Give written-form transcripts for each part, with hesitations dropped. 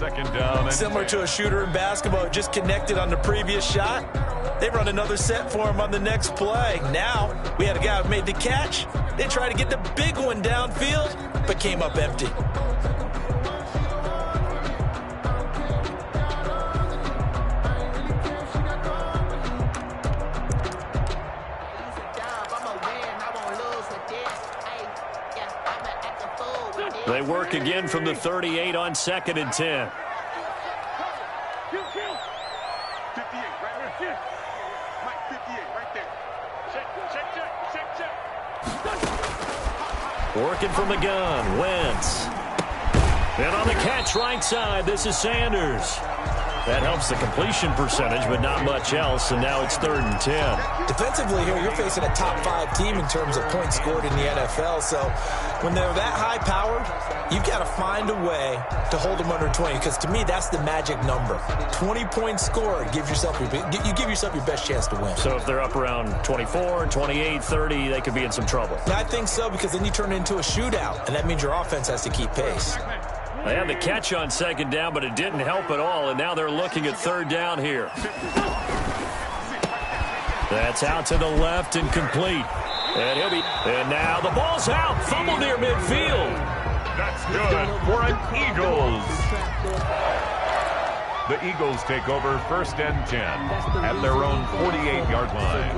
second down. Similar to a shooter in basketball, just connected on the previous shot. They run another set for him on the next play. Now, we had a guy who made the catch. They tried to get the big one downfield, but came up empty. They work again from the 38 on 2nd and 10. Working from the gun, Wentz. And on the catch right side, this is Sanders. That helps the completion percentage, but not much else, and now it's 3rd and 10. Defensively here, you're facing a top-5 team in terms of points scored in the NFL, so when they're that high-powered, you've got to find a way to hold them under 20, because to me, that's the magic number. 20 points scored, you give yourself your best chance to win. So if they're up around 24, 28, 30, they could be in some trouble. I think so, because then you turn it into a shootout, and that means your offense has to keep pace. They had the catch on 2nd down, but it didn't help at all, and now they're looking at 3rd down here. That's out to the left and complete. And now the ball's out. Fumble near midfield. That's good for an Eagles. The Eagles take over 1st and 10 at their own 48-yard line.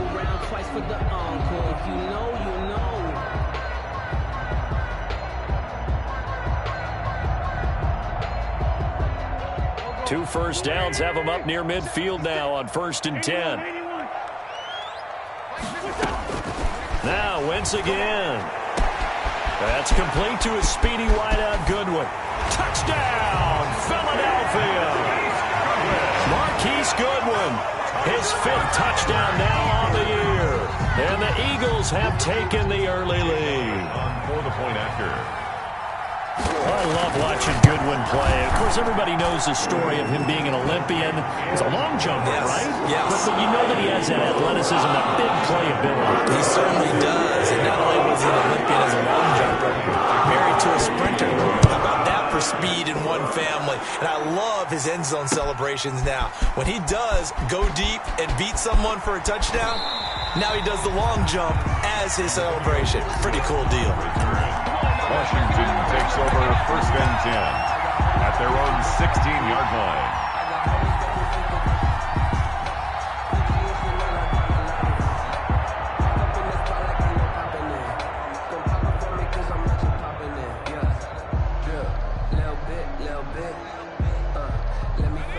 2 first downs have them up near midfield now on 1st and 10. Now Wentz again. That's complete to a speedy wideout Goodwin. Touchdown, Philadelphia. Marquise Goodwin, his 5th touchdown now on the year. And the Eagles have taken the early lead. For the point after. I love watching Goodwin play. Of course, everybody knows the story of him being an Olympian. He's a long jumper, right? Yes. But you know that he has that athleticism, that big playability. He certainly does. And not only was he an Olympian as a long jumper, married to a sprinter. How about that for speed in one family? And I love his end zone celebrations now. When he does go deep and beat someone for a touchdown, now he does the long jump as his celebration. Pretty cool deal. Washington takes over 1st and 10 at their own 16-yard line.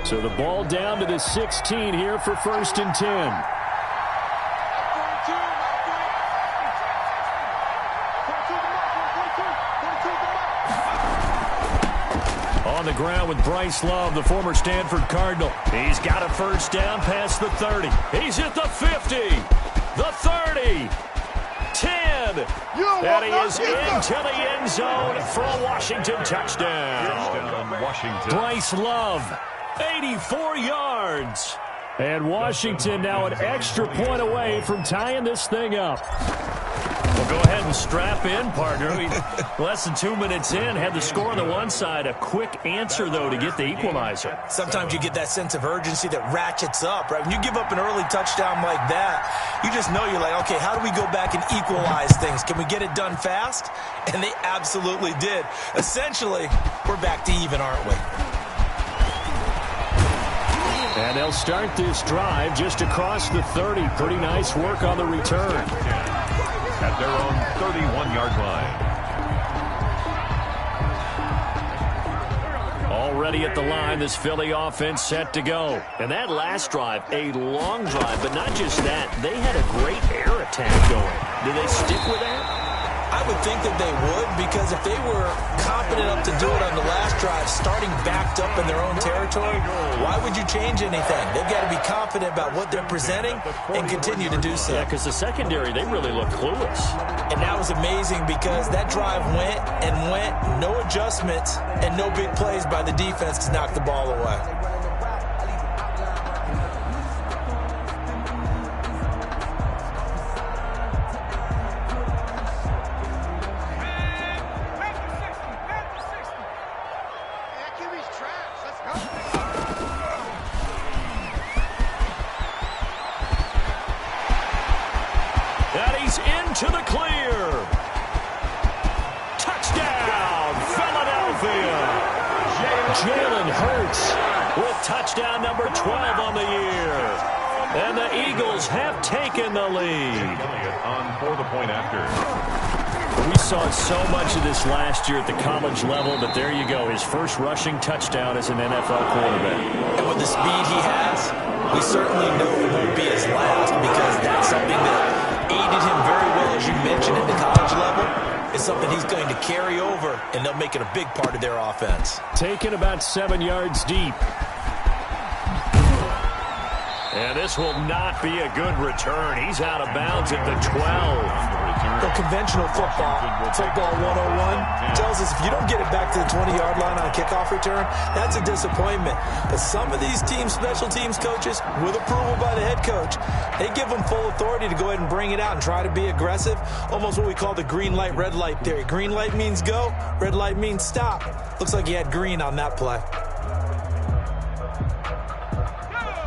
So the ball down to the 16 here for 1st and 10. On the ground with Bryce Love, the former Stanford Cardinal. He's got a 1st down past the 30. He's at the 50, the 30, 10, and he is into the end zone for a Washington touchdown. Washington. Bryce Love, 84 yards. And Washington now an extra point away from tying this thing up. Well, go ahead and strap in, partner. Less than 2 minutes in, had the score on the one side. A quick answer, though, to get the equalizer. Sometimes you get that sense of urgency that ratchets up, right? When you give up an early touchdown like that, you just know you're like, okay, how do we go back and equalize things? Can we get it done fast? And they absolutely did. Essentially, we're back to even, aren't we? And they'll start this drive just across the 30. Pretty nice work on the return. At their own 31-yard line. Already at the line, this Philly offense set to go. And that last drive, a long drive, but not just that. They had a great air attack going. Do they stick with that? I would think that they would, because if they were confident enough to do it on the last drive, starting backed up in their own territory, why would you change anything? They've got to be confident about what they're presenting and continue to do so. Yeah, because the secondary, they really looked clueless. And that was amazing because that drive went and went, no adjustments, and no big plays by the defense to knock the ball away. Philadelphia. Jalen Hurts with touchdown number 12 on the year. And the Eagles have taken the lead. On for the point after. We saw so much of this last year at the college level, but there you go. His first rushing touchdown as an NFL quarterback. And with the speed he has, we certainly know it won't be his last, because that's something that aided him very well, as you mentioned, at the college level. It's something he's going to carry over, and they'll make it a big part of their offense. Taken about 7 yards deep. And this will not be a good return. He's out of bounds at the 12. The conventional football 101, tells us if you don't get it back to the 20-yard line on a kickoff return, that's a disappointment. But some of these special teams coaches, with approval by the head coach, they give them full authority to go ahead and bring it out and try to be aggressive. Almost what we call the green light, red light theory. Green light means go, red light means stop. Looks like he had green on that play.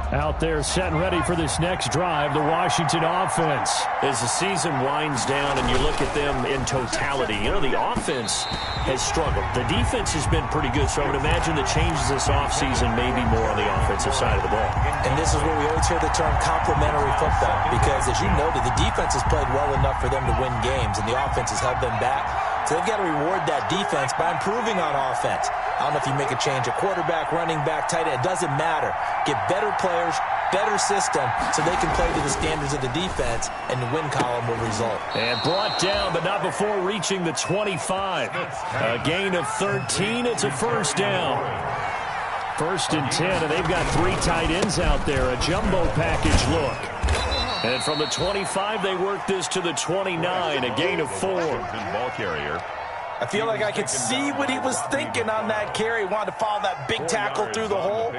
Out there set and ready for this next drive, the Washington offense. As the season winds down and you look at them in totality, you know, the offense has struggled. The defense has been pretty good, so I would imagine the changes this offseason may be more on the offensive side of the ball. And this is where we always hear the term complementary football, because as you noted, the defense has played well enough for them to win games, and the offense has held them back. So they've got to reward that defense by improving on offense. I don't know if you make a change at quarterback, running back, tight end. It doesn't matter. Get better players, better system, so they can play to the standards of the defense, and the win column will result. And brought down, but not before reaching the 25. A gain of 13. It's a first down. 1st and 10, and they've got 3 tight ends out there. A jumbo package look. And from the 25, they work this to the 29, a gain of 4. Ball carrier. I feel like I could see what he was thinking on that carry. He wanted to follow that big tackle through the hole.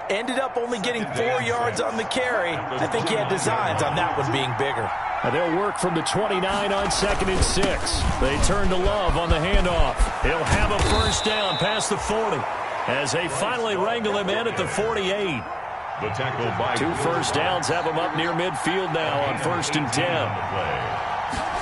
Ended up only getting 4 yards on the carry. I think he had designs on that one being bigger. And they'll work from the 29 on 2nd and 6. They turn to Love on the handoff. He'll have a first down past the 40 as they finally wrangle him in at the 48. The tackle by 2 first downs have him up near midfield now on 1st and 10.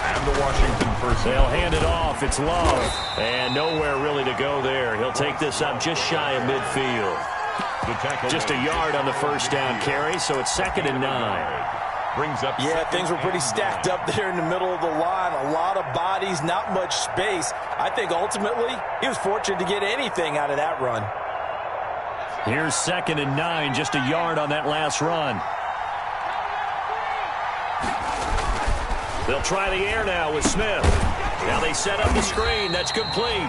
And the Washington first. They'll hand it off. It's Love. And nowhere really to go there. He'll take this up just shy of midfield. Just a yard on the first down carry, so it's 2nd and 9. Brings up. Yeah, things were pretty stacked up there in the middle of the line. A lot of bodies, not much space. I think ultimately he was fortunate to get anything out of that run. Here's 2nd and 9, just a yard on that last run. They'll try the air now with Smith. Now they set up the screen. That's complete.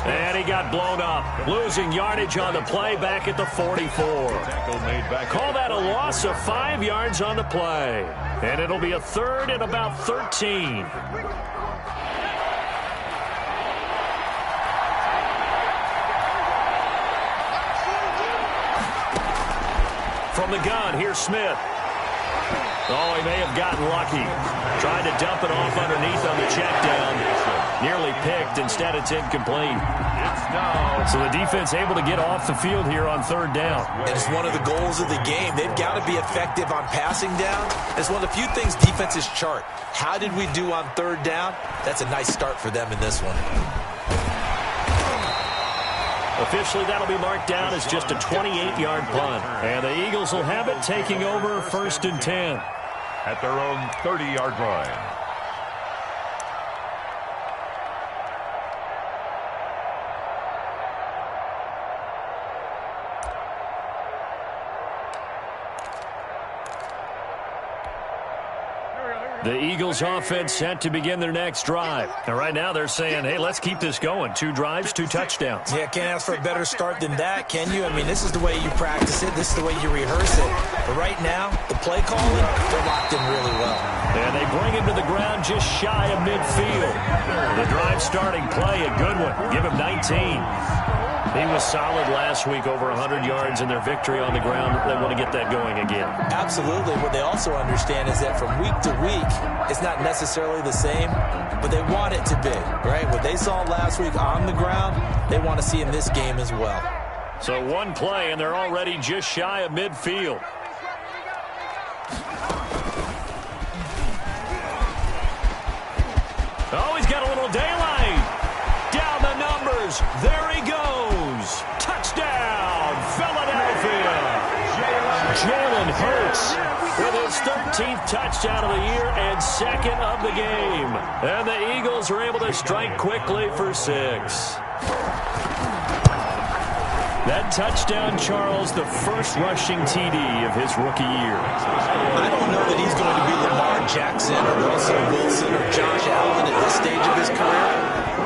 And he got blown up. Losing yardage on the play back at the 44. Call that a loss of 5 yards on the play. And it'll be a 3rd and about 13. From the gun, here's Smith. Oh, he may have gotten lucky. Tried to dump it off underneath on the check down. Nearly picked. Instead, it's incomplete. So the defense able to get off the field here on 3rd down. And it's one of the goals of the game. They've got to be effective on passing down. It's one of the few things defenses chart. How did we do on 3rd down? That's a nice start for them in this one. Officially, that'll be marked down as just a 28-yard punt. And the Eagles will have it, taking over 1st and 10. At their own 30-yard line. The Eagles offense set to begin their next drive. And right now they're saying, hey, let's keep this going. 2 drives, 2 touchdowns. Yeah, can't ask for a better start than that, can you? I mean, this is the way you practice it. This is the way you rehearse it. But right now, the play calling, they're locked in really well. And they bring him to the ground just shy of midfield. The drive starting play, a good one. Give him 19. He was solid last week, over 100 yards in their victory on the ground. They want to get that going again. Absolutely. What they also understand is that from week to week, it's not necessarily the same, but they want it to be, right? What they saw last week on the ground, they want to see in this game as well. So 1 play, and they're already just shy of midfield. Oh, he's got a little daylight. Down the numbers. There he goes. touchdown of the year and second of the game. And the Eagles are able to strike quickly for 6. That touchdown, Charles, the first rushing TD of his rookie year. I don't know that he's going to be Lamar Jackson or Russell Wilson or Josh Allen at this stage of his career,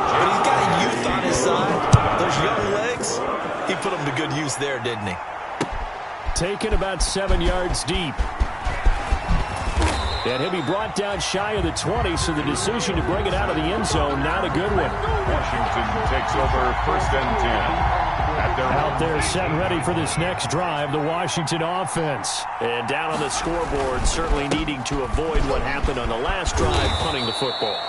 but he's got youth on his side. Those young legs, he put them to good use there, didn't he? Taken about 7 yards deep. And he'll be brought down shy of the 20, so the decision to bring it out of the end zone, not a good one. Washington takes over 1st and 10. Out there set and ready for this next drive, the Washington offense. And down on the scoreboard, certainly needing to avoid what happened on the last drive, punting the football.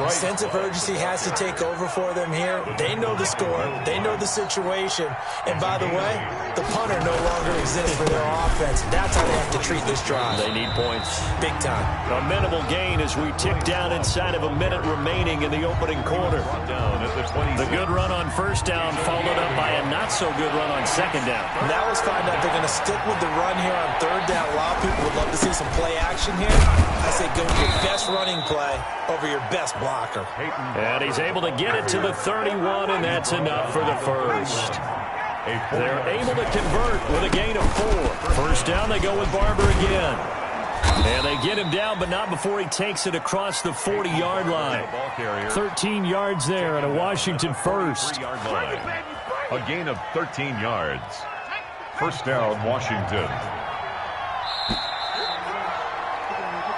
Sense of urgency has to take over for them here. They know the score. They know the situation. And by the way, the punter no longer exists for their offense. That's how they have to treat this drive. They need points. Big time. A minimal gain as we tick down inside of a minute remaining in the opening quarter. The good run on 1st down followed up by a not-so-good run on 2nd down. Now let's find out they're going to stick with the run here on 3rd down. A lot of people would love to see some play action here. I say go with your best running play over your best blocker. And he's able to get it to the 31, and that's enough for the first. They're able to convert with a gain of 4. 1st down, they go with Barber again. And they get him down, but not before he takes it across the 40-yard line. 13 yards there and a Washington first. A gain of 13 yards. 1st down, Washington.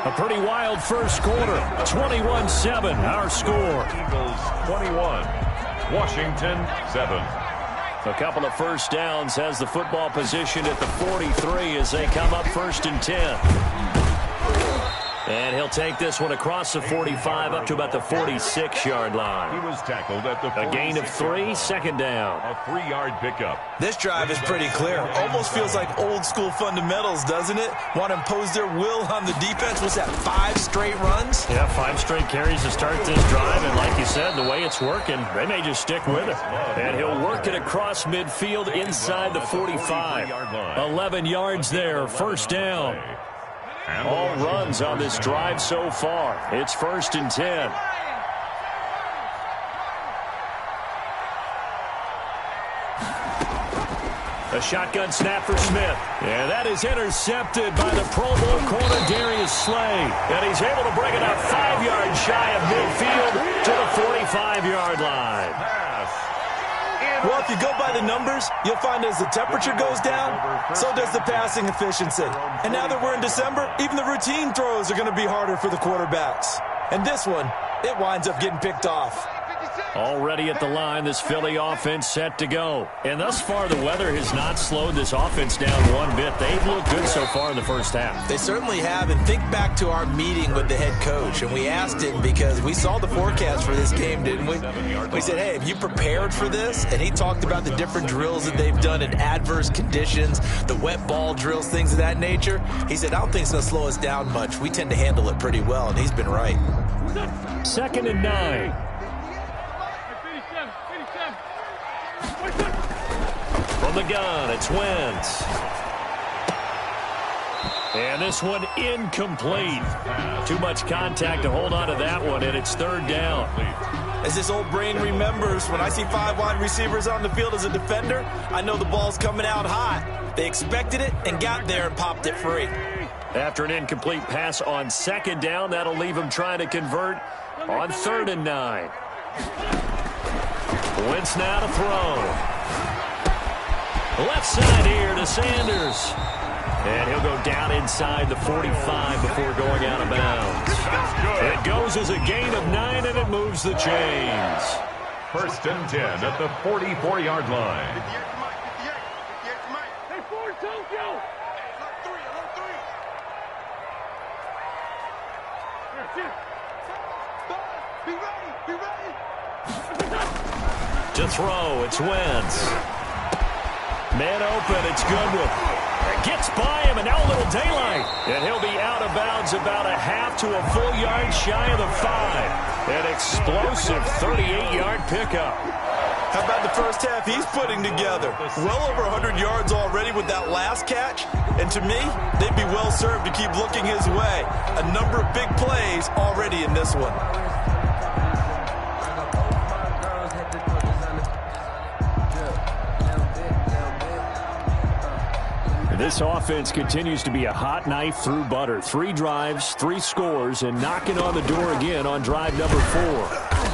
A pretty wild first quarter. 21-7, our score. Eagles 21, Washington 7. A couple of 1st downs has the football positioned at the 43 as they come up 1st and 10. And he'll take this one across the 45 up to about the 46-yard line. He was tackled at the A gain of 3, 2nd down. A 3-yard pickup. This drive is pretty clear. Almost feels like old school fundamentals, doesn't it? Want to impose their will on the defense. Was that 5 straight runs? Yeah, 5 straight carries to start this drive. And like you said, the way it's working, they may just stick with it. And he'll work it across midfield inside the 45. 11 yards there, 1st down. All runs on this drive so far. It's 1st and 10. A shotgun snap for Smith. And that is intercepted by the Pro Bowl corner, Darius Slay. And he's able to bring it up 5 yards shy of midfield to the 45-yard line. Well, if you go by the numbers, you'll find as the temperature goes down, so does the passing efficiency. And now that we're in December, even the routine throws are going to be harder for the quarterbacks. And this one, it winds up getting picked off. Already at the line, this Philly offense set to go. And thus far, the weather has not slowed this offense down one bit. They've looked good so far in the 1st half. They certainly have. And think back to our meeting with the head coach. And we asked him because we saw the forecast for this game, didn't we? We said, hey, have you prepared for this? And he talked about the different drills that they've done in adverse conditions, the wet ball drills, things of that nature. He said, I don't think it's going to slow us down much. We tend to handle it pretty well. And he's been right. 2nd and 9. From the gun, it's Wentz. And this one incomplete. Too much contact to hold on to that one, and it's 3rd down. As this old brain remembers, when I see 5 wide receivers on the field as a defender, I know the ball's coming out hot. They expected it and got there and popped it free. After an incomplete pass on 2nd down, that'll leave him trying to convert on 3rd and 9. Wentz now to throw. Left side here to Sanders. And he'll go down inside the 45 before going out of bounds. It goes as a gain of 9, and it moves the chains. 1st and 10 at the 44-yard line. To throw, it's Wentz. Man open, it's Goodwin. Gets by him, and now a little daylight. And he'll be out of bounds about a half to a full yard shy of the 5. An explosive 38-yard pickup. How about the first half he's putting together? Well over 100 yards already with that last catch. And to me, they'd be well served to keep looking his way. A number of big plays already in this one. This offense continues to be a hot knife through butter. 3 drives, 3 scores, and knocking on the door again on drive number 4.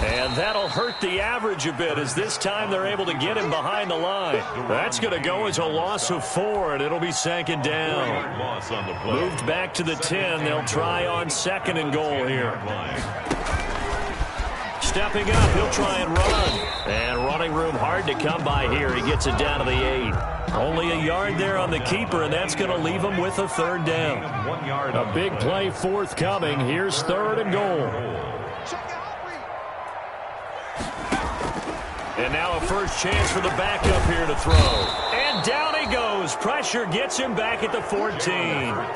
And that'll hurt the average a bit as this time they're able to get him behind the line. That's going to go as a loss of 4, and it'll be second down. Moved back to the 10. They'll try on second and goal here. Stepping up, he'll try and run. And running room hard to come by here. He gets it down to the 8. Only a yard there on the keeper, and that's going to leave him with a third down. A big play forthcoming. Here's third and goal. And now a first chance for the backup here to throw. And down he goes. Pressure gets him back at the 14.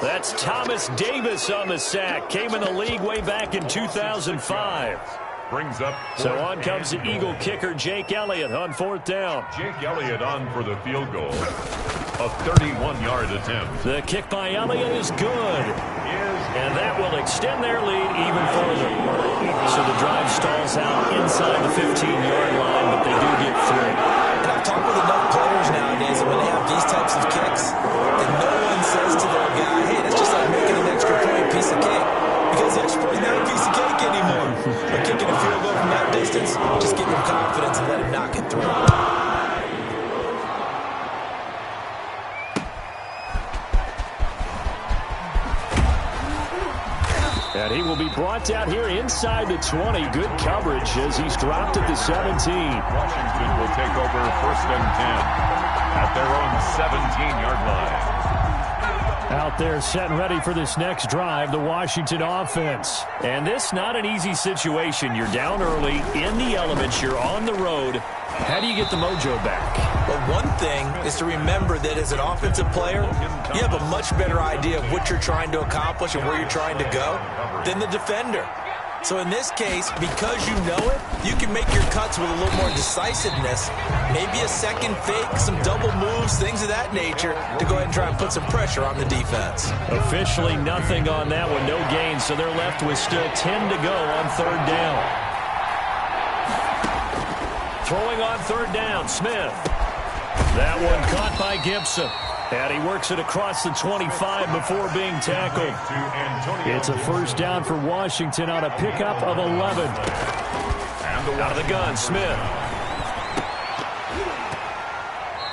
That's Thomas Davis on the sack. Came in the league way back in 2005. Brings up. So on comes the Eagle kicker, Jake Elliott, on fourth down. Jake Elliott on for the field goal. A 31-yard attempt. The kick by Elliott is good. And that will extend their lead even further. So the drive stalls out inside the 15-yard line, but they do get 3. And I've talked with enough players nowadays that when they have these types of kicks, and no one says to their guy, hey, that's just like making an extra point, piece of cake. Because the extra point is not a piece of cake anymore. But kicking a field goal from that distance, just give him confidence and let him knock it through. And he will be brought down here inside the 20. Good coverage as he's dropped at the 17. Washington will take over first and 10 at their own 17-yard line. Out there set and ready for this next drive, the Washington offense. And this not an easy situation. You're down early, in the elements, you're on the road. How do you get the mojo back? Well, one thing is to remember that as an offensive player, you have a much better idea of what you're trying to accomplish and where you're trying to go than the defender. So in this case, because you know it, you can make your cuts with a little more decisiveness, maybe a second fake, some double moves, things of that nature, to go ahead and try and put some pressure on the defense. Officially nothing on that one, no gain, so they're left with still 10 to go on third down. Throwing on third down, Smith. That one caught by Gibson. And he works it across the 25 before being tackled. It's a first down for Washington on a pickup of 11. Out of the gun, Smith.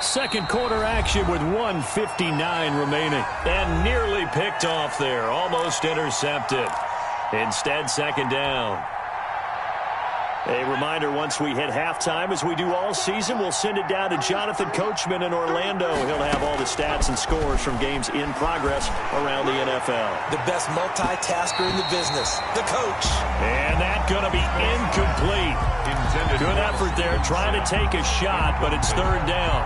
Second quarter action with 1:59 remaining. And nearly picked off there. Almost intercepted. Instead, second down. A reminder, once we hit halftime, as we do all season, we'll send it down to Jonathan Coachman in Orlando. He'll have all the stats and scores from games in progress around the NFL. The best multitasker in the business, the coach. And that's going to be incomplete. Good effort there, trying to take a shot, but it's third down.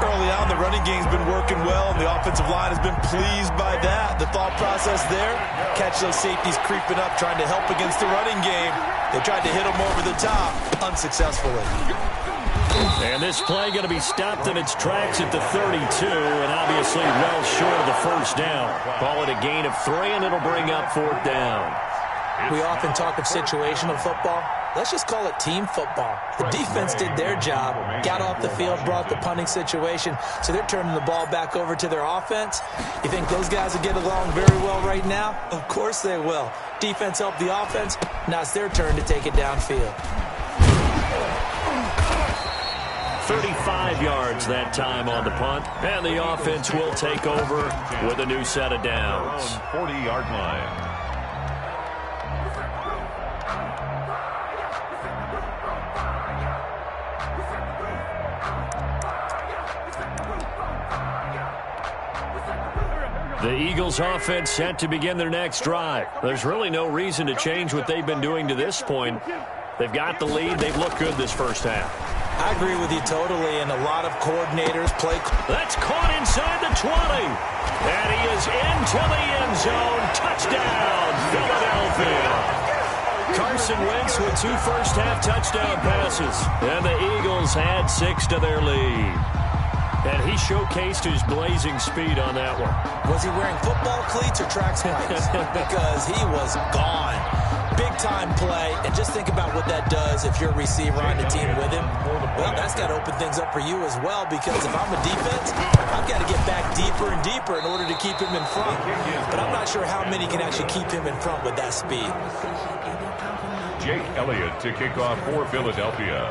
Early on, the running game's been working well, and the offensive line has been pleased by that. The thought process there, catch those safeties creeping up, trying to help against the running game. They tried to hit him over the top, unsuccessfully. And this play going to be stopped in its tracks at the 32, and obviously well short of the first down. Call it a gain of 3, and it'll bring up fourth down. We often talk of situational football. Let's just call it team football. The defense did their job, got off the field, brought the punting situation, so they're turning the ball back over to their offense. You think those guys will get along very well right now? Of course they will. Defense helped the offense. Now it's their turn to take it downfield. 35 yards that time on the punt, and the offense will take over with a new set of downs. 40-yard line. The Eagles offense set to begin their next drive. There's really no reason to change what they've been doing to this point. They've got the lead. They've looked good this first half. I agree with you totally, and a lot of coordinators play. That's caught inside the 20. And he is into the end zone. Touchdown, Philadelphia. Carson Wentz with 2 first-half touchdown passes. And the Eagles add 6 to their lead. And he showcased his blazing speed on that one. Was he wearing football cleats or track spikes? Because he was gone. Big-time play. And just think about what that does if you're a receiver on the team with him. Well, that's got to open things up for you as well, because if I'm a defense, I've got to get back deeper and deeper in order to keep him in front. But I'm not sure how many can actually keep him in front with that speed. Jake Elliott to kick off for Philadelphia.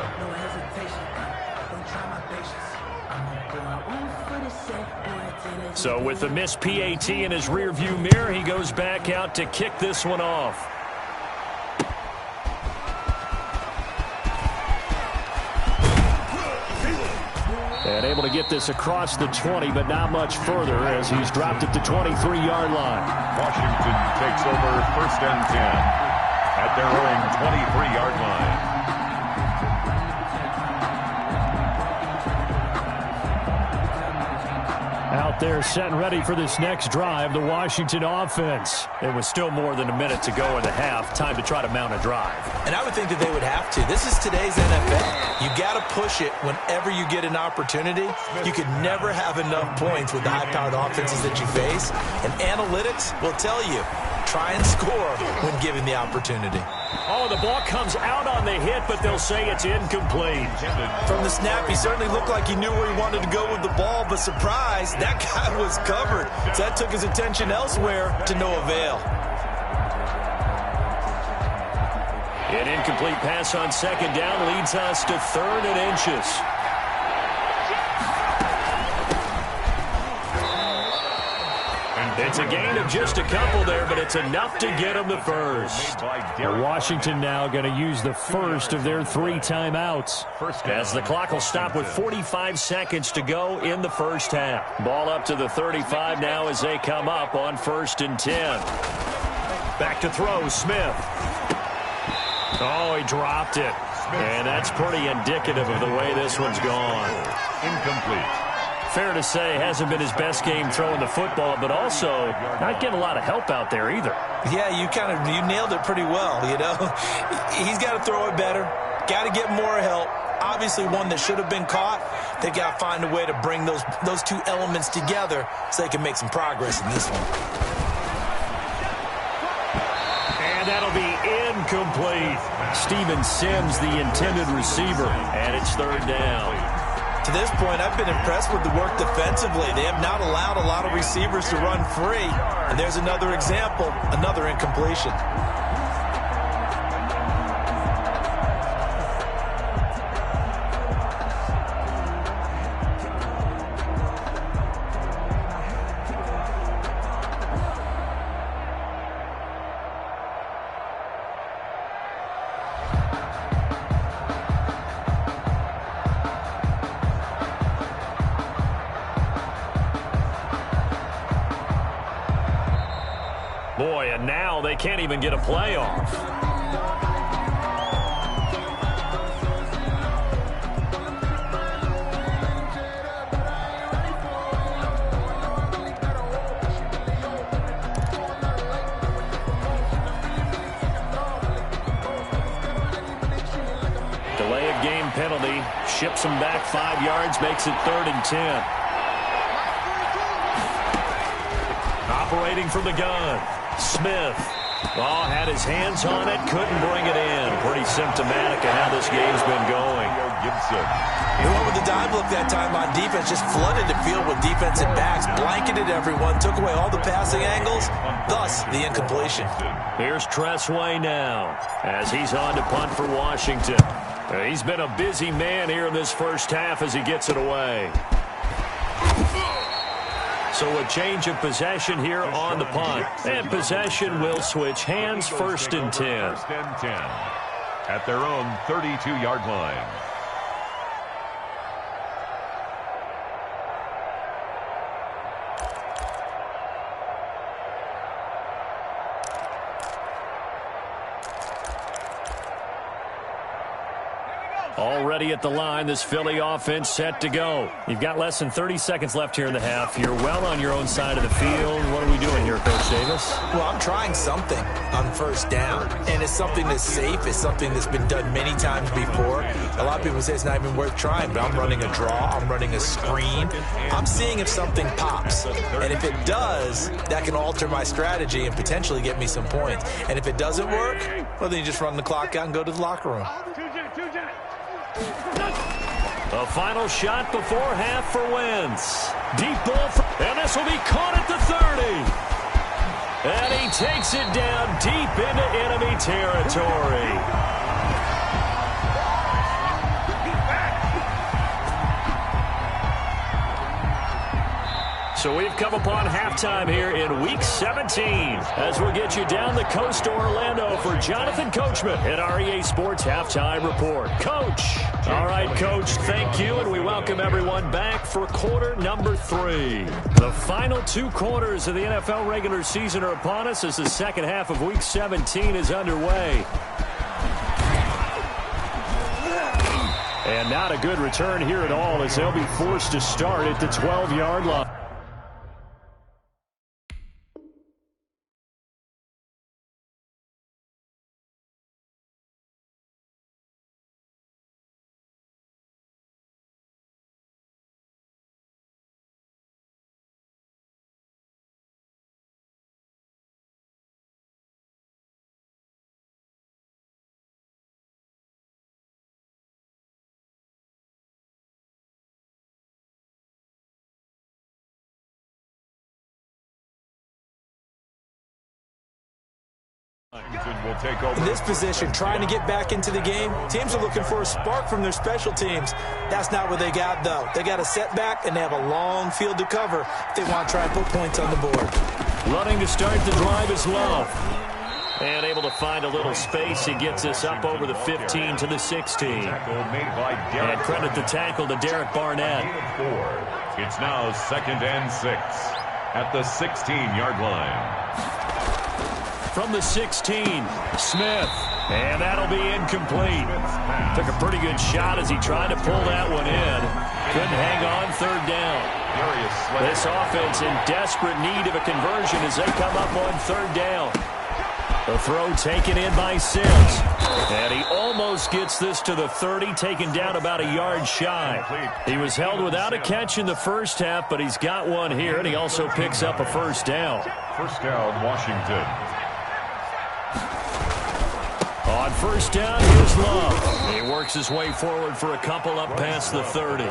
So with the missed PAT in his rearview mirror, he goes back out to kick this one off. And able to get this across the 20, but not much further as he's dropped at the 23-yard line. Washington takes over 1st and 10 at their own 23-yard line. Out there set and ready for this next drive, the Washington offense. It was still more than a minute to go in the half. Time to try to mount a drive. And I would think that they would have to. This is today's NFL. You got to push it whenever you get an opportunity. You could never have enough points with the high-powered offenses that you face. And analytics will tell you, try and score when given the opportunity. Oh, the ball comes out on the hit, but they'll say it's incomplete. From the snap, he certainly looked like he knew where he wanted to go with the ball, but surprise, that guy was covered. So that took his attention elsewhere to no avail. An incomplete pass on 2nd down leads us to 3rd and inches. It's a gain of just a couple there, but it's enough to get them the first. Washington now going to use the first of their 3 timeouts, as the clock will stop with 45 seconds to go in the first half. Ball up to the 35 now as they come up on 1st and 10. Back to throw, Smith. Oh, he dropped it. And that's pretty indicative of the way this one's gone. Incomplete. Fair to say, hasn't been his best game throwing the football, but also not getting a lot of help out there either. Yeah, you nailed it pretty well, you know. He's got to throw it better, got to get more help. Obviously one that should have been caught. They've got to find a way to bring those 2 elements together so they can make some progress in this one. And that'll be incomplete. Steven Sims, the intended receiver, and it's 3rd down. To this point, I've been impressed with the work defensively. They have not allowed a lot of receivers to run free. And there's another example, another incompletion. Boy, and now they can't even get a playoff. Delay of game penalty. Ships them back 5 yards, makes it 3rd and 10. Operating from the gun. Smith. Oh, had his hands on it, couldn't bring it in. Pretty symptomatic of how this game's been going. Gibson. He went with the dime look that time on defense, just flooded the field with defensive backs, blanketed everyone, took away all the passing angles, thus the incompletion. Here's Tressway now, as he's on to punt for Washington. He's been a busy man here in this first half as he gets it away. So a change of possession here on the punt. And possession will switch hands, 1st and 10. 1st and 10 at their own 32-yard line. Already at the line, this Philly offense set to go. You've got less than 30 seconds left here in the half. You're well on your own side of the field. What are we doing here, Coach Davis? Well, I'm trying something on first down, and it's something that's safe. It's something that's been done many times before. A lot of people say it's not even worth trying, but I'm running a draw. I'm running a screen. I'm seeing if something pops, and if it does, that can alter my strategy and potentially get me some points. And if it doesn't work, well, then you just run the clock out and go to the locker room. The final shot before half for Wentz. Deep ball, and this will be caught at the 30. And he takes it down deep into enemy territory. So we've come upon halftime here in Week 17 as we'll get you down the coast to Orlando for Jonathan Coachman at our EA Sports Halftime Report. Coach. All right, Coach, thank you, and we welcome everyone back for quarter number 3. The final 2 quarters of the NFL regular season are upon us as the second half of Week 17 is underway. And not a good return here at all as they'll be forced to start at the 12-yard line. Will take over. In this position, trying to get back into the game, teams are looking for a spark from their special teams. That's not what they got, though. They got a setback, and they have a long field to cover if they want to try and put points on the board. Running to start the drive is Love. And able to find a little space. He gets us up over the 15 to the 16. And credit the tackle to Derek Barnett. It's now 2nd and 6 at the 16-yard line. From the 16, Smith. And that'll be incomplete. Took a pretty good shot as he tried to pull that one in. Couldn't hang on, 3rd down. This offense in desperate need of a conversion as they come up on 3rd down. The throw taken in by Sims. And he almost gets this to the 30, taken down about a yard shy. He was held without a catch in the first half, but he's got one here, and he also picks up a 1st down. 1st down, Washington. On 1st down, here's Love. He works his way forward for a couple up past the 30.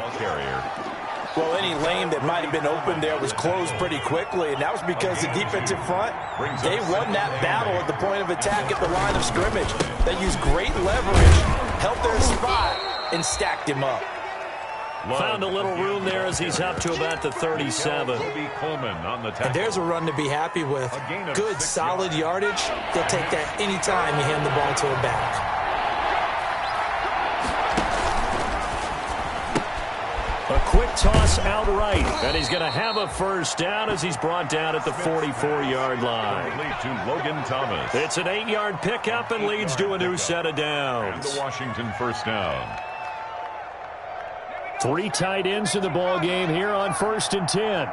Well, any lane that might have been open there was closed pretty quickly, and that was because the defensive front, they won that battle at the point of attack at the line of scrimmage. They used great leverage, held their spot, and stacked him up. Found a little room there as he's up to about the 37. And there's a run to be happy with. Good, solid yardage. They'll take that any time you hand the ball to a back. A quick toss outright, and he's going to have a 1st down as he's brought down at the 44-yard line. To Logan Thomas. It's an 8-yard pickup and leads to a new set of downs. And the Washington 1st down. 3 tight ends in the ball game here on 1st and 10.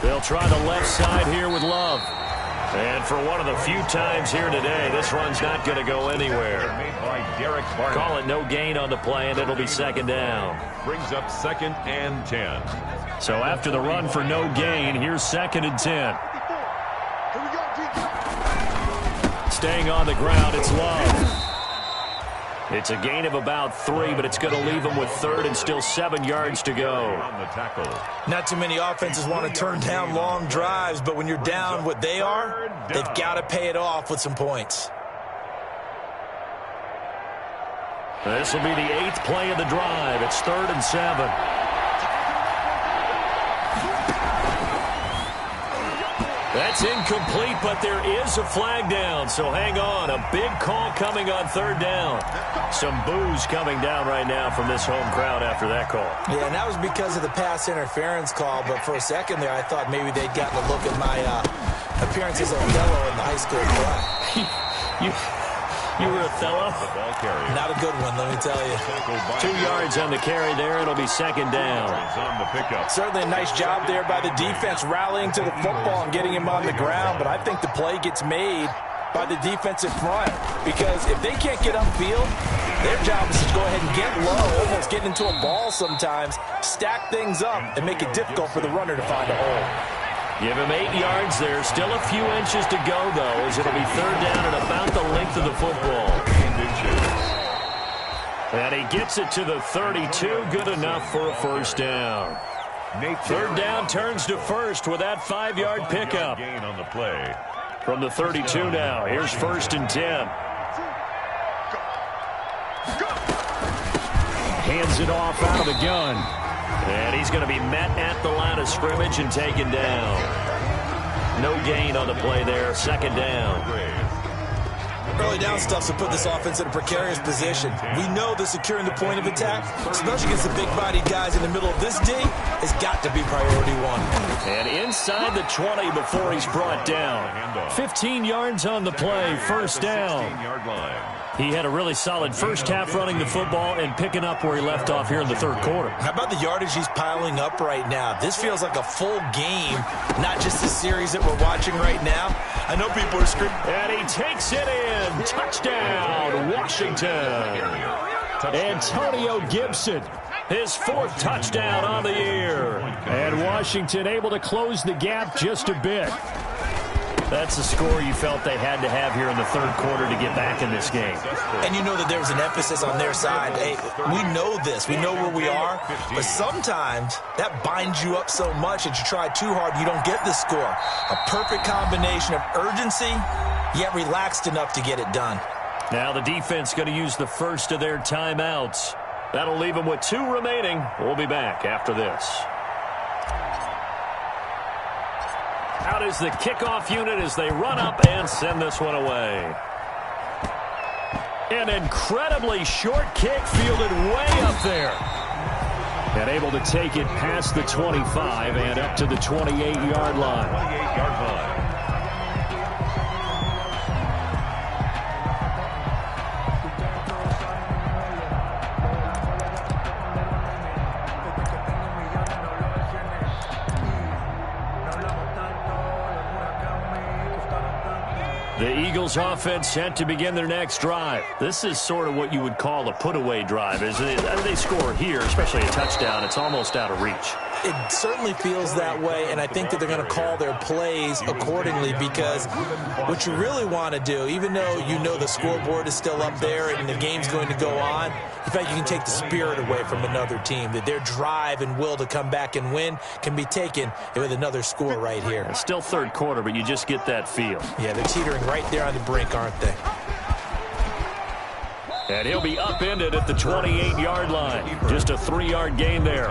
They'll try the left side here with Love. And for one of the few times here today, this run's not going to go anywhere. Call it no gain on the play, and it'll be 2nd down. Brings up 2nd and 10. So after the run for no gain, here's 2nd and 10. Staying on the ground, it's Love. It's a gain of about 3, but it's going to leave them with 3rd and still 7 yards to go. Not too many offenses want to turn down long drives, but when you're down what they are, they've got to pay it off with some points. This will be the 8th play of the drive. It's 3rd and 7. That's incomplete, but there is a flag down, so hang on. A big call coming on 3rd down. Some boos coming down right now from this home crowd after that call. Yeah, and that was because of the pass interference call, but for a second there I thought maybe they'd gotten a look at my appearance as Othello in the high school play. You were Othello? Not a good one, let me tell you. 2 yards on the carry there. It'll be second down. On the pickup. Certainly a nice job there by the defense rallying to the football and getting him on the ground, but I think the play gets made by the defensive front, because if they can't get upfield, their job is to go ahead and get low, almost get into a ball sometimes, stack things up, and make it difficult for the runner to find a hole. Give him 8 yards there. Still a few inches to go, though, as it'll be third down at about the length of the football. And he gets it to the 32. Good enough for a first down. Third down turns to first with that 5-yard pickup. Gain on the play. From the 32 now. Here's first and 10. Hands it off out of the gun. And he's going to be met at the line of scrimmage and taken down. No gain on the play there. Second down. Early down stuff to put this offense in a precarious position. We know that securing the point of attack, especially against the big-bodied guys in the middle of this D, has got to be priority one. And inside the 20 before he's brought down. 15 yards on the play. First down. 16-yard line. He had a really solid first half running the football and picking up where he left off here in the third quarter. How about the yardage he's piling up right now? This feels like a full game, not just the series that we're watching right now. I know people are screaming. And he takes it in. Touchdown, Washington. Antonio Gibson, his 4th touchdown on the year. And Washington able to close the gap just a bit. That's the score you felt they had to have here in the third quarter to get back in this game. And you know that there was an emphasis on their side. Hey, we know this. We know where we are. But sometimes that binds you up so much that you try too hard, you don't get the score. A perfect combination of urgency, yet relaxed enough to get it done. Now the defense going to use the first of their timeouts. That'll leave them with 2 remaining. We'll be back after this. Out is the kickoff unit as they run up and send this one away. An incredibly short kick fielded way up there. And able to take it past the 25 and up to the 28-yard line. 28-yard line. The Eagles offense set to begin their next drive. This is sort of what you would call a put-away drive. As they score here, especially a touchdown, it's almost out of reach. It certainly feels that way, and I think that they're going to call their plays accordingly, because what you really want to do, even though you know the scoreboard is still up there and the game's going to go on, in fact, you can take the spirit away from another team, that their drive and will to come back and win can be taken with another score right here. It's still third quarter, but you just get that feel. Yeah, they're teetering right there on the brink, aren't they? And he'll be upended at the 28-yard line. Just a 3-yard gain there.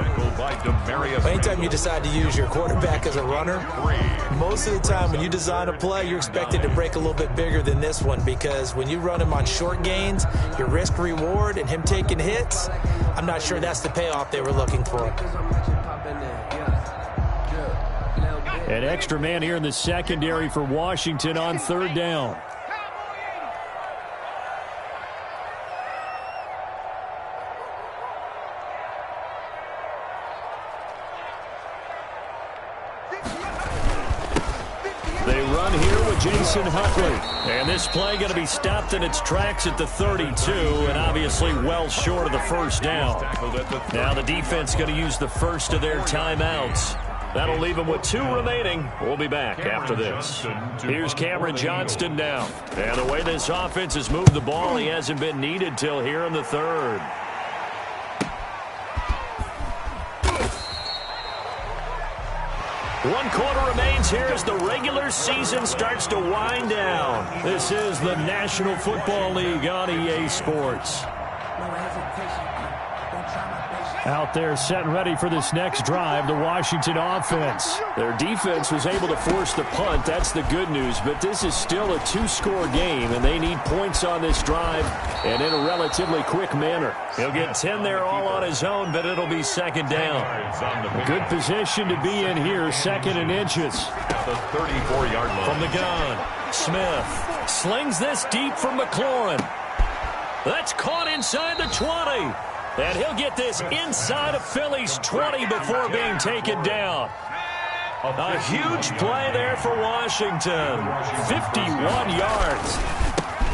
Anytime you decide to use your quarterback as a runner, most of the time when you design a play, you're expected to break a little bit bigger than this one, because when you run him on short gains, your risk-reward and him taking hits, I'm not sure that's the payoff they were looking for. An extra man here in the secondary for Washington on third down. They run here with Jason Huntley. And this play going to be stopped in its tracks at the 32, and obviously well short of the first down. Now the defense going to use the first of their timeouts. That'll leave them with 2 remaining. We'll be back after this. Here's Cameron Johnston now. And the way this offense has moved the ball, he hasn't been needed till here in the third. One quarter remains here as the regular season starts to wind down. This is the National Football League on EA Sports. Out there set and ready for this next drive, the Washington offense. Their defense was able to force the punt. That's the good news, but this is still a 2-score game, and they need points on this drive and in a relatively quick manner. He'll get 10 there all on his own, but it'll be second down. A good position to be in here, second and inches. The 34-yard line. From the gun, Smith. Slings this deep from McLaurin. That's caught inside the 20. And he'll get this inside of Philly's 20 before being taken down. A huge play there for Washington. 51 yards.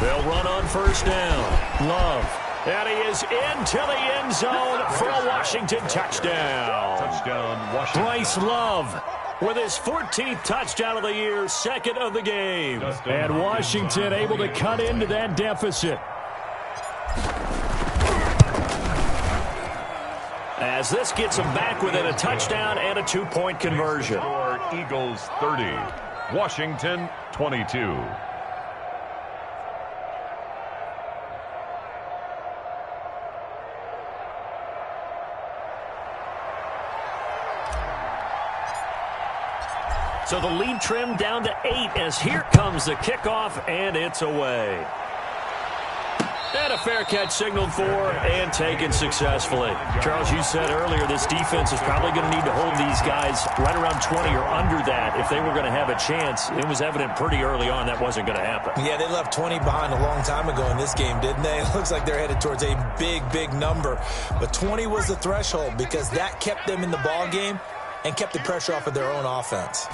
They'll run on first down. Love. And he is into the end zone for a Washington touchdown. Touchdown, Washington. Bryce Love with his 14th touchdown of the year, second of the game. And Washington able to cut into that deficit. As this gets them back within a touchdown and a 2-point conversion. Eagles 30, Washington 22. So the lead trimmed down to 8 as here comes the kickoff, and it's away. And a fair catch signaled for and taken successfully. Charles, you said earlier this defense is probably going to need to hold these guys right around 20 or under that if they were going to have a chance. It was evident pretty early on that wasn't going to happen. Yeah, they left 20 behind a long time ago in this game, didn't they? It looks like they're headed towards a big, big number. But 20 was the threshold because that kept them in the ball game and kept the pressure off of their own offense.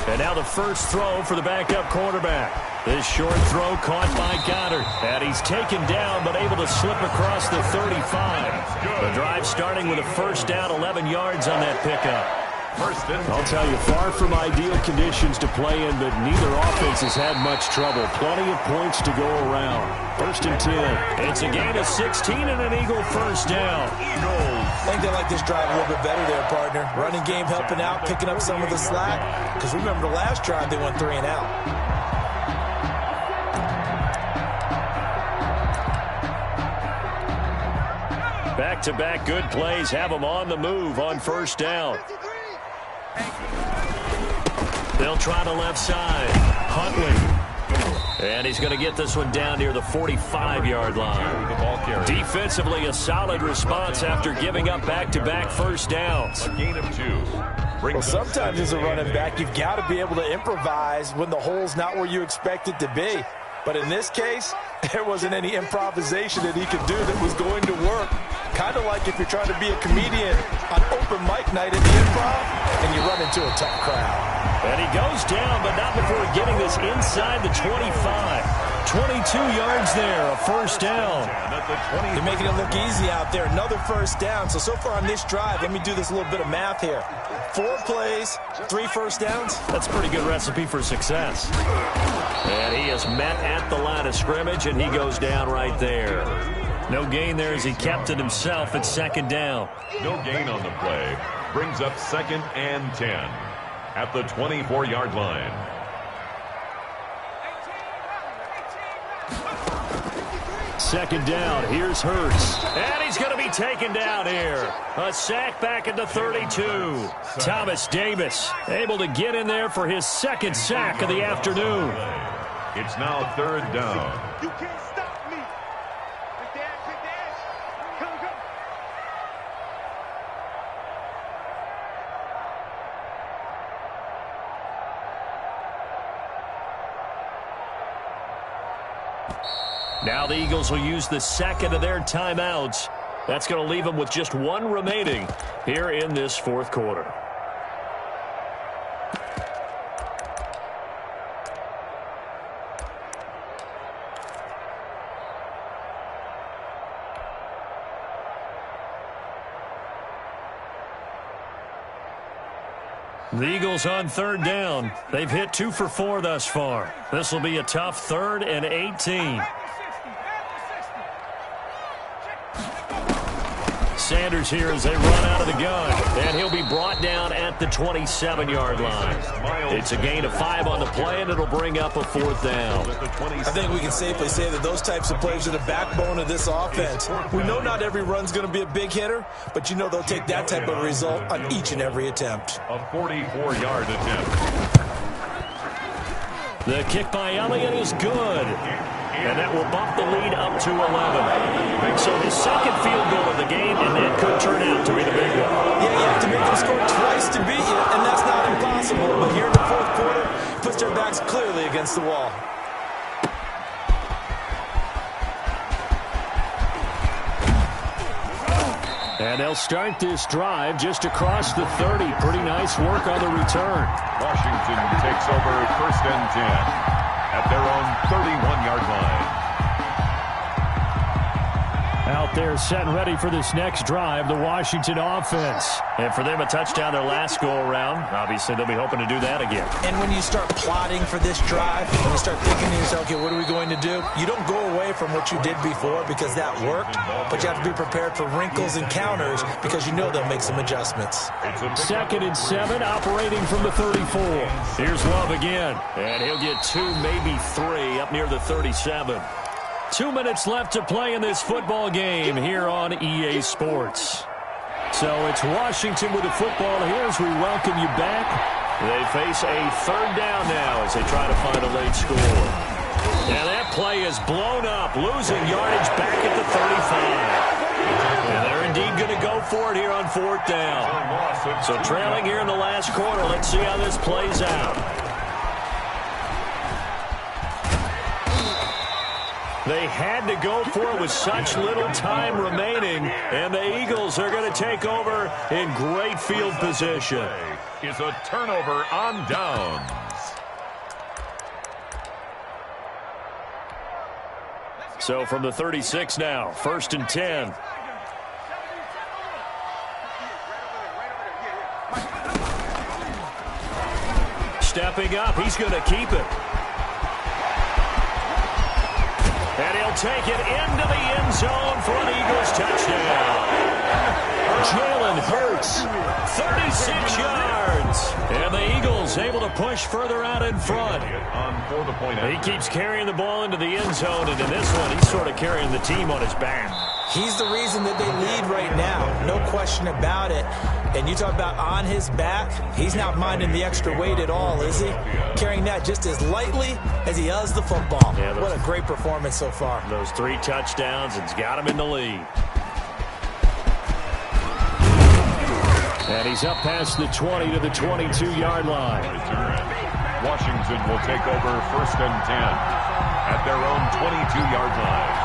And now the first throw for the backup quarterback. This short throw caught by Goddard. And he's taken down but able to slip across the 35. The drive starting with a first down, 11 yards on that pickup. I'll tell you, far from ideal conditions to play in, but neither offense has had much trouble. Plenty of points to go around. First and 10. It's a gain of 16 and an Eagle first down. I think they like this drive a little bit better there, partner. Running game helping out, picking up some of the slack. Because remember the last drive, they went 3 and out. Back-to-back good plays have them on the move on first down. They'll try the left side. Huntley. And he's going to get this one down near the 45-yard line. Defensively, a solid response after giving up back-to-back first downs. A gain of 2. Well, sometimes as a running back, you've got to be able to improvise when the hole's not where you expect it to be. But in this case, there wasn't any improvisation that he could do that was going to work. Kind of like if you're trying to be a comedian on open mic night at the Improv and you run into a tough crowd. And he goes down, but not before getting this inside the 25. 22 yards there, a first down. They're making it look easy out there. Another first down. So far on this drive, let me do this little bit of math here. 4 plays, 3 first downs. That's a pretty good recipe for success. And he is met at the line of scrimmage, and he goes down right there. No gain there as he kept it himself at second down. No gain on the play. Brings up 2nd and 10 at the 24-yard line. Second down, here's Hurts. And he's going to be taken down here. A sack back at the 32. Thomas Davis able to get in there for his second sack of the afternoon. It's now 3rd down. You can't stop me. Big dash. Go. Now the Eagles will use the second of their timeouts. That's going to leave them with just 1 remaining here in this 4th quarter. The Eagles on 3rd down. They've hit 2 for 4 thus far. This will be a tough 3rd and 18. Sanders here as they run out of the gun. And he'll be brought down at the 27-yard line. It's a gain of 5 on the play, and it'll bring up a 4th down. I think we can safely say that those types of plays are the backbone of this offense. We know not every run's going to be a big hitter, but you know they'll take that type of result on each and every attempt. A 44-yard attempt. The kick by Elliott is good. And that will bump the lead up to 11. So his second field goal of the game, and that could turn out to be the big one. Yeah, you have to make them score twice to beat you, and that's not impossible. But here in the 4th quarter, puts their backs clearly against the wall. And they'll start this drive just across the 30. Pretty nice work on the return. Washington takes over 1st and 10 at their own 31-yard line. Out there set and ready for this next drive, the Washington offense. And for them, a touchdown their last go-around. Obviously, they'll be hoping to do that again. And when you start plotting for this drive, when you start thinking to yourself, okay, what are we going to do? You don't go away from what you did before because that worked, but you have to be prepared for wrinkles and counters because you know they'll make some adjustments. 2nd and 7, operating from the 34. Here's Love again, and he'll get 2, maybe 3, up near the 37. 2 minutes left to play in this football game here on EA Sports. So it's Washington with the football here as we welcome you back. They face a 3rd down now as they try to find a late score. Now that play is blown up, losing yardage back at the 35. And they're indeed going to go for it here on 4th down. So trailing here in the last quarter. Let's see how this plays out. They had to go for it with such little time remaining, and the Eagles are going to take over in great field position. Is a turnover on downs. So from the 36 now, 1st and 10. Stepping up, he's going to keep it. And he'll take it into the end zone for an Eagles touchdown. Jalen Hurts, 36 yards. And the Eagles able to push further out in front. He keeps carrying the ball into the end zone, and in this one, he's sort of carrying the team on his back. He's the reason that they lead right now, no question about it. And you talk about on his back, he's not minding the extra weight at all, is he? Carrying that just as lightly as he does the football. Yeah, what a great performance so far. Those 3 touchdowns, it's got him in the lead. And he's up past the 20 to the 22-yard line. Washington will take over 1st and 10 at their own 22-yard line.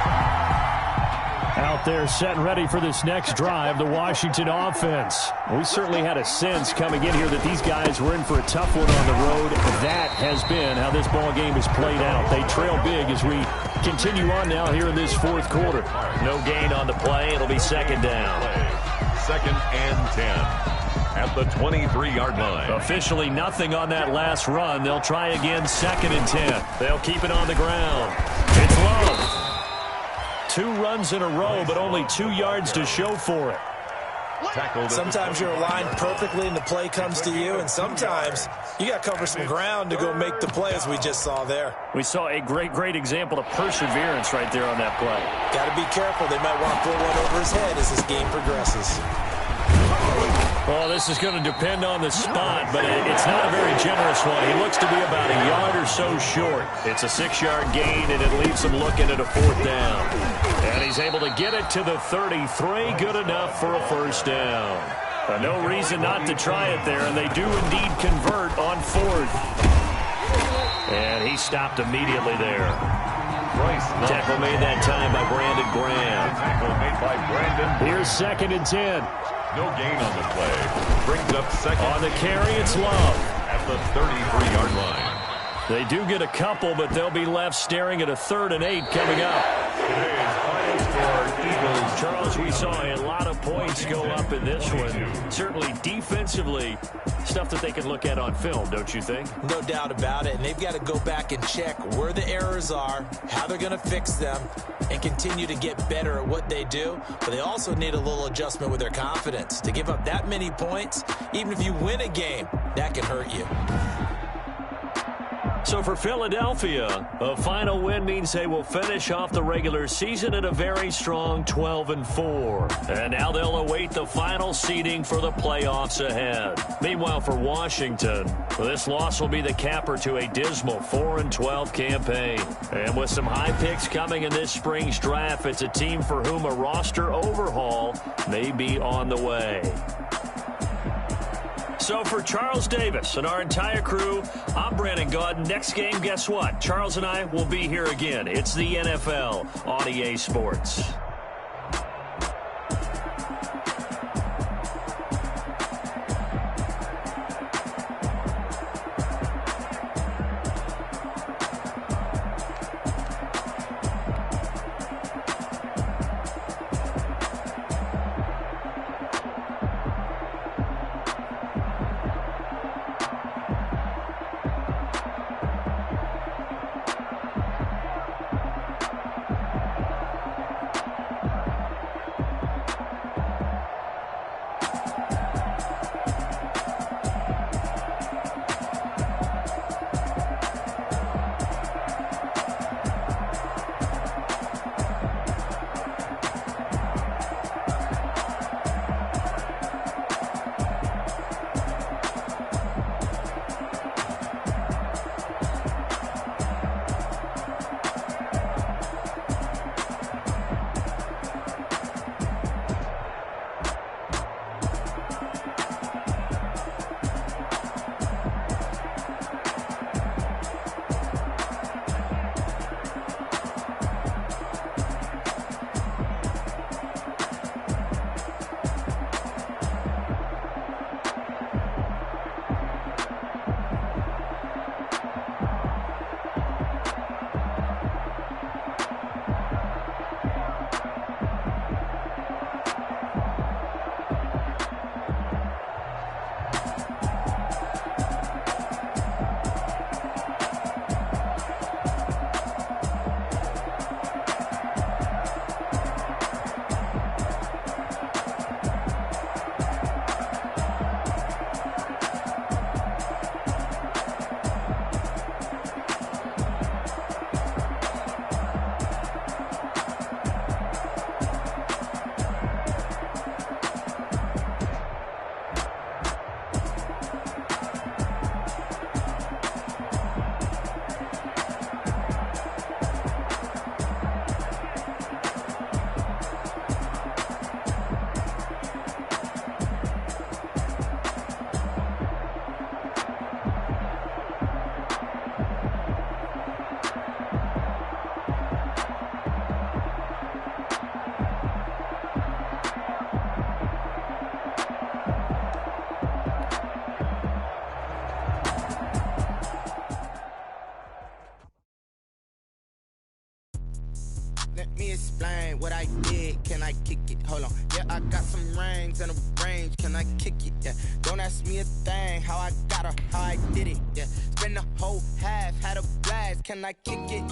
Out there set and ready for this next drive, the Washington offense. We certainly had a sense coming in here that these guys were in for a tough one on the road. That has been how this ball game has played out. They trail big as we continue on now here in this 4th quarter. No gain on the play. It'll be 2nd down. 2nd and 10 at the 23-yard line. Officially nothing on that last run. They'll try again 2nd and 10. They'll keep it on the ground. It's Love. 2 runs in a row, but only 2 yards to show for it. Sometimes you're aligned perfectly and the play comes to you, and sometimes you got to cover some ground to go make the play, as we just saw there. We saw a great example of perseverance right there on that play. Got to be careful. They might want to throw one over his head as this game progresses. Well, this is going to depend on the spot, but it's not a very generous one. He looks to be about a yard or so short. It's a 6-yard gain, and it leaves him looking at a 4th down. And he's able to get it to the 33. Good enough for a 1st down. No reason not to try it there, and they do indeed convert on 4th. And he stopped immediately there. Tackle made that time by Brandon Graham. Tackle made by Brandon. Here's 2nd and 10. No gain on the play. Brings up 2nd. On the carry, it's Love. At the 33-yard line. They do get a couple, but they'll be left staring at a 3rd and 8 coming up. Today's final score, Eagles. Charles, we saw a lot of points go up in this one. Certainly defensively, stuff that they can look at on film, don't you think? No doubt about it, and they've got to go back and check where the errors are, how they're going to fix them, and continue to get better at what they do. But they also need a little adjustment with their confidence. To give up that many points, even if you win a game, that can hurt you. So for Philadelphia, a final win means they will finish off the regular season at a very strong 12-4. And now they'll await the final seeding for the playoffs ahead. Meanwhile, for Washington, this loss will be the capper to a dismal 4-12 campaign. And with some high picks coming in this spring's draft, it's a team for whom a roster overhaul may be on the way. So for Charles Davis and our entire crew, I'm Brandon Gaudin. Next game, guess what? Charles and I will be here again. It's the NFL on EA Sports. me explain what I did. Can I kick it? Hold on. Yeah, I got some rings and a range. Can I kick it? Yeah. Don't ask me a thing. How I got her, how I did it. Yeah. Spend the whole half, had a blast. Can I kick it?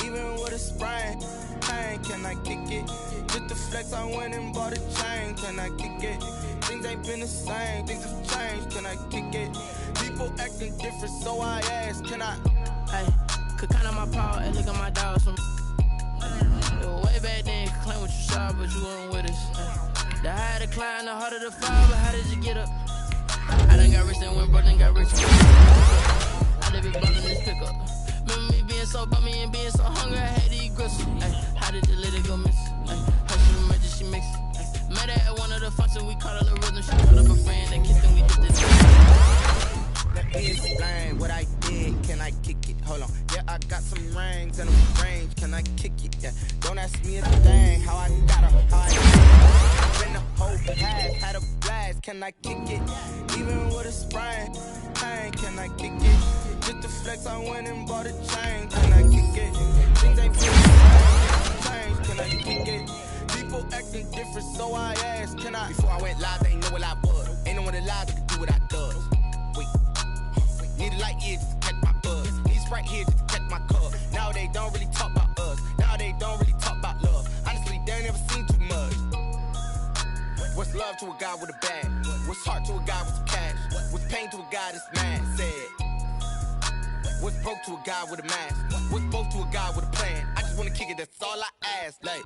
Even with a sprain. Pain, can I kick it? Just the flex, I went and bought a chain. Can I kick it? Things ain't been the same. Things have changed. Can I kick it? People acting different, so I ask. Can I? Hey, could count on my power and look at my dogs from. Way back then, could claim what you saw, but you weren't with us. The higher the climb, the harder the fall, but how did you get up? I done got rich and went broke, then got rich. I done been blowing this pickup. Remember me being so bummy and being so hungry, I had to eat gristle. How did the lady go miss? How she remember she mix? Met her at one of the functions, we caught her the rhythm. She called up a friend, they kissed and we did this. Let me explain what I did. Can I kick it? Hold on. Yeah, I got some rings and a range. Can I kick it? Yeah. Don't ask me a thing. How I got her, how I did it. Spend the whole half, had a blast. Can I kick it? Even with a sprain. Pain, can I kick it? Just the flex, I went and bought a chain. Can I kick it? Things ain't been the same. Can I kick it? People acting different, so I asked. Can I? Before I went live, they ain't know what I was. Ain't no one alive that could do what I does. Need a light here just to catch my buzz. Need Sprite here just to catch my cup. Now they don't really talk about us. Now they don't really talk about love. Honestly, they ain't never seen too much. What's love to a guy with a bag? What's heart to a guy with some cash? What's pain to a guy that's mad? Said. What's broke to a guy with a mask? What's both to a guy with a plan? I just wanna kick it, that's all I ask. Like,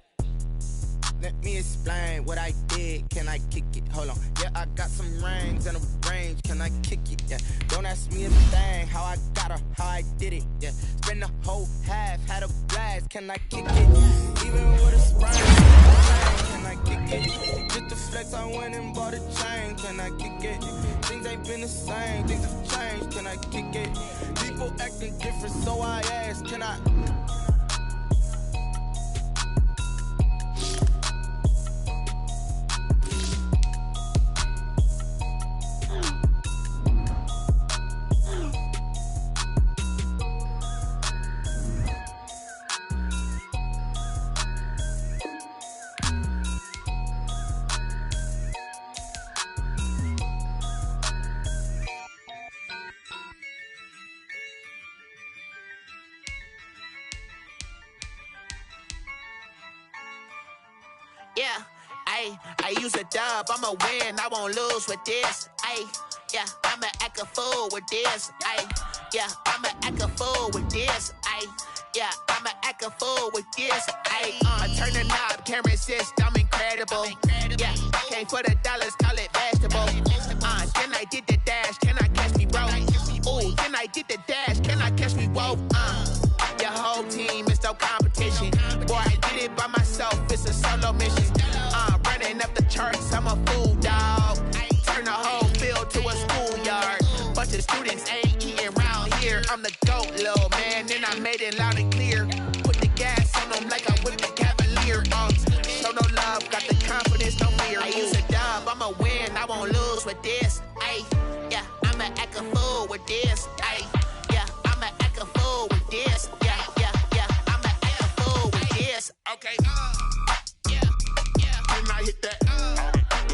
let me explain what I did. Can I kick it? Hold on. Yeah, I got some rings and a range. Can I kick it? Yeah. Don't ask me a thing. How I got her, how I did it. Yeah. Spend the whole half, had a blast. Can I kick it? Even with a sprain. Can I kick it? Just the flex, I went and bought a chain. Can I kick it? Things ain't been the same. Things have changed. Can I kick it? People acting different, so I ask. Can I? Yeah, I use a dub, I'ma win, I won't lose with this. Yeah, I'ma act a fool with this. Yeah, I'ma act a fool with this. Yeah, I'ma act a fool with this. I turn the knob, can't resist, I'm incredible. Yeah, came for the dollars, call it vegetable. Then I did the dash, can I catch me, bro? Ooh, then I did the dash, can I catch me, whoa? Your whole team is no competition. Boy, I did it by myself, it's a solo mission. Running up the charts, I'm a fool, dog. Turn the whole field to a schoolyard. Bunch of students ain't eating round here. I'm the GOAT, little man, and I made it loud and clear. Put the gas on them like I'm with the Cavalier. Show no love, got the confidence, no fear. I use a dub, I'ma win, I won't lose with this. Yeah, I'ma act a fool with this. Yeah, I'ma act a fool with this. Yeah, I'ma act a fool with this. Okay, yeah, when I hit that.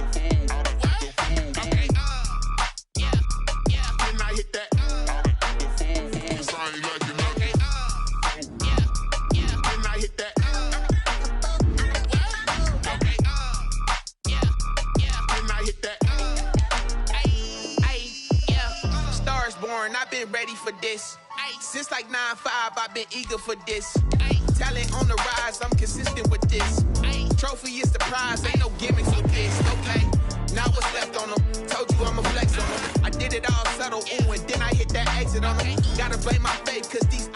Okay, yeah, when I hit that. Okay, yeah, when I hit that. Okay, yeah, when I hit that. Yeah, stars born, I've been ready for this. Since like 9-5, I've been eager for this. Talent on the rise, I'm consistent with this. Trophy is the prize, ain't no gimmicks with this. Okay, now what's left on them? Told you I'ma flex on them. I did it all subtle, ooh, and then I hit that exit on them. Gotta blame my faith, cause these